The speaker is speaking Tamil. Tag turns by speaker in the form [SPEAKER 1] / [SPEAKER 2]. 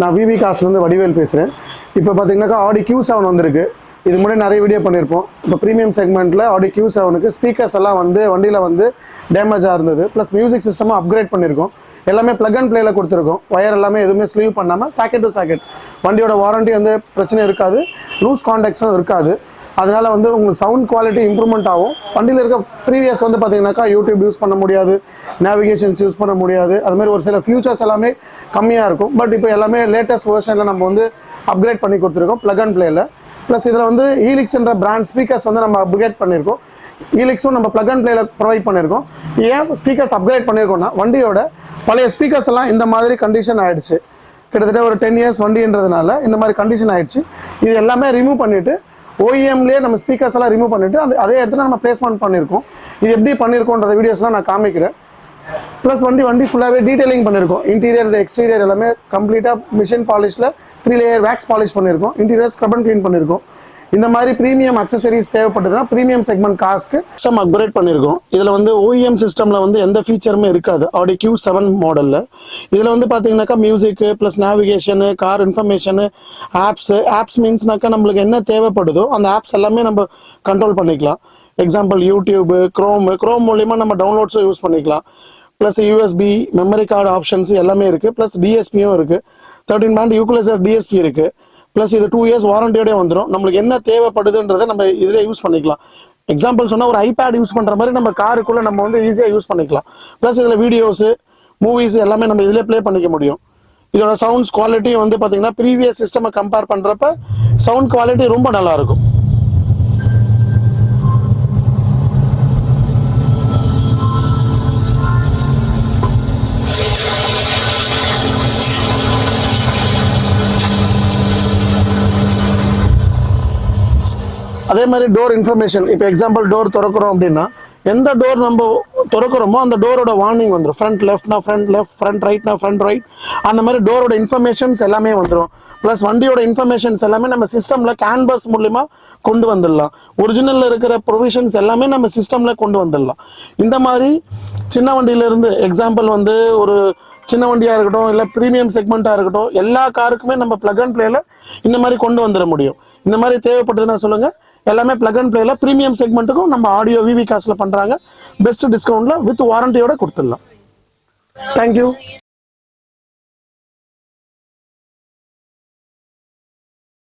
[SPEAKER 1] நான் விவி காஸ்ட்லேருந்து வடிவேல் பேசுகிறேன். இப்போ பார்த்தீங்கன்னாக்கா ஆடி Q7 வந்திருக்கு. இது முன்னாடி நிறைய வீடியோ பண்ணியிருப்போம். இப்போ ப்ரீமியம் செக்மெண்ட்டில் ஆடி Q7க்கு ஸ்பீக்கர்ஸ் எல்லாம் வந்து வண்டியில் வந்து டேமேஜாக இருந்தது. ப்ளஸ் மியூசிக் சிஸ்டமும் அப்கிரேட் பண்ணியிருக்கோம். எல்லாமே ப்ளக் அண்ட் ப்ளேயில் கொடுத்துருக்கோம். ஒயர் எல்லாமே எதுவுமே ஸ்லீவ் பண்ணாமல் சாக்கெட் டு சாக்கெட். வண்டியோட வாரண்ட்டி வந்து பிரச்சனை இருக்காது, லூஸ் கான்டாக்ட்ஸும் இருக்காது. அதனால் வந்து உங்களுக்கு சவுண்ட் குவாலிட்டி இம்ப்ரூவ்மெண்ட் ஆகும். வண்டியில் இருக்க ப்ரீவியஸ் வந்து பார்த்தீங்கன்னாக்கா யூடியூப் யூஸ் பண்ண முடியாது, நேவிகேஷன்ஸ் யூஸ் பண்ண முடியாது. அதுமாதிரி ஒரு சில ஃபியூச்சர்ஸ் எல்லாமே கம்மியாக இருக்கும். பட் இப்போ எல்லாமே லேட்டஸ்ட் வெர்ஷனில் நம்ம வந்து அப்கிரேட் பண்ணி கொடுத்துருக்கோம் ப்ளக் அண்ட் ப்ளேயில். ப்ளஸ் இதில் வந்து ஈலிக்ஸ்ன்ற பிராண்ட் ஸ்பீக்கர்ஸ் வந்து நம்ம அப்கிரேட் பண்ணியிருக்கோம். ஈலிக்ஸும் நம்ம ப்ளக் அண்ட் ப்ளேயில் ப்ரொவைட் பண்ணியிருக்கோம். ஏன் ஸ்பீக்கர்ஸ் அப்கிரேட் பண்ணியிருக்கோம்னா, வண்டியோட பழைய ஸ்பீக்கர்ஸ் எல்லாம் இந்த மாதிரி கண்டிஷன் ஆகிடுச்சு. கிட்டத்தட்ட ஒரு 10 இயர்ஸ் வண்டின்றதுனால இந்த மாதிரி கண்டிஷன் ஆகிடுச்சு. இது எல்லாமே ரிமூவ் பண்ணிவிட்டு ஓஇஎம்லேயே நம்ம ஸ்பீக்கர்ஸ் எல்லாம் ரிமூவ் பண்ணிவிட்டு அதே இடத்துல நம்ம பிளேஸ்மெண்ட் பண்ணியிருக்கோம். இது எப்படி பண்ணியிருக்கோன்ற வீடியோஸ்லாம் நான் காமிக்கிறேன். ப்ளஸ் வண்டி ஃபுல்லாகவே டீட்டெயிலிங் பண்ணியிருக்கோம். இன்டீரியர் எக்ஸ்டீரியர் எல்லாமே கம்ப்ளீட்டாக மிஷின் பாலிஷில் 3 லேயர் வேக்ஸ் பாலிஷ் பண்ணியிருக்கோம். இன்டீரியர் ஸ்க்ரப் அண்ட் க்ளீன் பண்ணியிருக்கோம். இந்த மாதிரி ப்ரீமியம் அக்சசரிஸ் தேவைப்பட்டதுன்னா ப்ரீமியம் செக்மெண்ட் காஸ்க்கு சிஸ்டம் அப்கிரேட் பண்ணியிருக்கோம். இதில் வந்து ஓஇஎம் சிஸ்டமில் வந்து எந்த ஃபீச்சருமே இருக்காது ஆடி Q7 மாடலில். இதில் வந்து பார்த்தீங்கன்னாக்கா மியூசிக்கு plus navigation, car information, apps மீன்ஸ்னாக்கா நம்மளுக்கு என்ன தேவைப்படுதோ அந்த ஆப்ஸ் எல்லாமே நம்ம கண்ட்ரோல் பண்ணிக்கலாம். எக்ஸாம்பிள் யூடியூபு, க்ரோம் மூலிமா நம்ம டவுன்லோட்ஸும் யூஸ் பண்ணிக்கலாம். Plus USB, memory card options எல்லாமே இருக்குது. ப்ளஸ் டிஎஸ்பியும் இருக்குது. 13 பேண்ட் ஈக்குவலைசர் டிஎஸ்பி இருக்குது. ப்ளஸ் இது 2 இயர்ஸ் வாரண்டியோட வந்துடும். நம்மளுக்கு என்ன தேவைப்படுதுன்றதை நம்ம இதில் யூஸ் பண்ணிக்கலாம். எக்ஸாம்பிள் சொன்னால் ஒரு ஐபேட் யூஸ் பண்ணுற மாதிரி நம்ம காருக்குள்ளே நம்ம வந்து ஈஸியாக யூஸ் பண்ணிக்கலாம். ப்ளஸ் இதில் வீடியோஸு, மூவிஸ் எல்லாமே நம்ம இதில் ப்ளே பண்ணிக்க முடியும். இதோட சவுண்ட்ஸ் குவாலிட்டியும் வந்து பார்த்தீங்கன்னா ப்ரீவியஸ் சிஸ்டமை கம்பேர் பண்ணுறப்ப சவுண்ட் குவாலிட்டி ரொம்ப நல்லாயிருக்கும். அதே மாதிரி டோர் இன்ஃபர்மேஷன். இப்போ எக்ஸாம்பிள் டோர் திறக்கிறோம் அப்படின்னா எந்த டோர் நம்ம திறக்கிறோமோ அந்த டோரோட வார்னிங் வந்துடும். ஃப்ரண்ட் லெஃப்ட்னா ஃப்ரண்ட் லெஃப்ட், ஃப்ரண்ட் ரைட்னா ஃப்ரண்ட் ரைட், அந்த மாதிரி டோரோட இன்ஃபர்மேஷன்ஸ் எல்லாமே வந்துடும். ப்ளஸ் வண்டியோட இன்ஃபர்மேஷன்ஸ் எல்லாமே நம்ம சிஸ்டமில் கேன்வாஸ் மூலிமா கொண்டு வந்துடலாம். ஒரிஜினலில் இருக்கிற ப்ரொவிஷன்ஸ் எல்லாமே நம்ம சிஸ்டமில் கொண்டு வந்துடலாம். இந்த மாதிரி சின்ன வண்டியிலேருந்து எக்ஸாம்பிள் வந்து ஒரு சின்ன வண்டியாக இருக்கட்டும், இல்லை ப்ரீமியம் செக்மெண்ட்டாக இருக்கட்டும், எல்லா காருக்குமே நம்ம ப்ளக் அண்ட் ப்ளேயில் இந்த மாதிரி கொண்டு வந்துட முடியும். இந்த மாதிரி தேவைப்பட்டதுன்னா சொல்லுங்கள். எல்லாமே ப்ளக் அண்ட் ப்ளேயில் ப்ரீமியம் செக்மெண்ட்டுக்கும் நம்ம ஆடியோ விவி காஸ்ட்டில் பண்ணுறாங்க. பெஸ்ட் டிஸ்கவுண்ட்டில் வித் வாரண்டியோட கொடுத்துடலாம். தேங்க்யூ.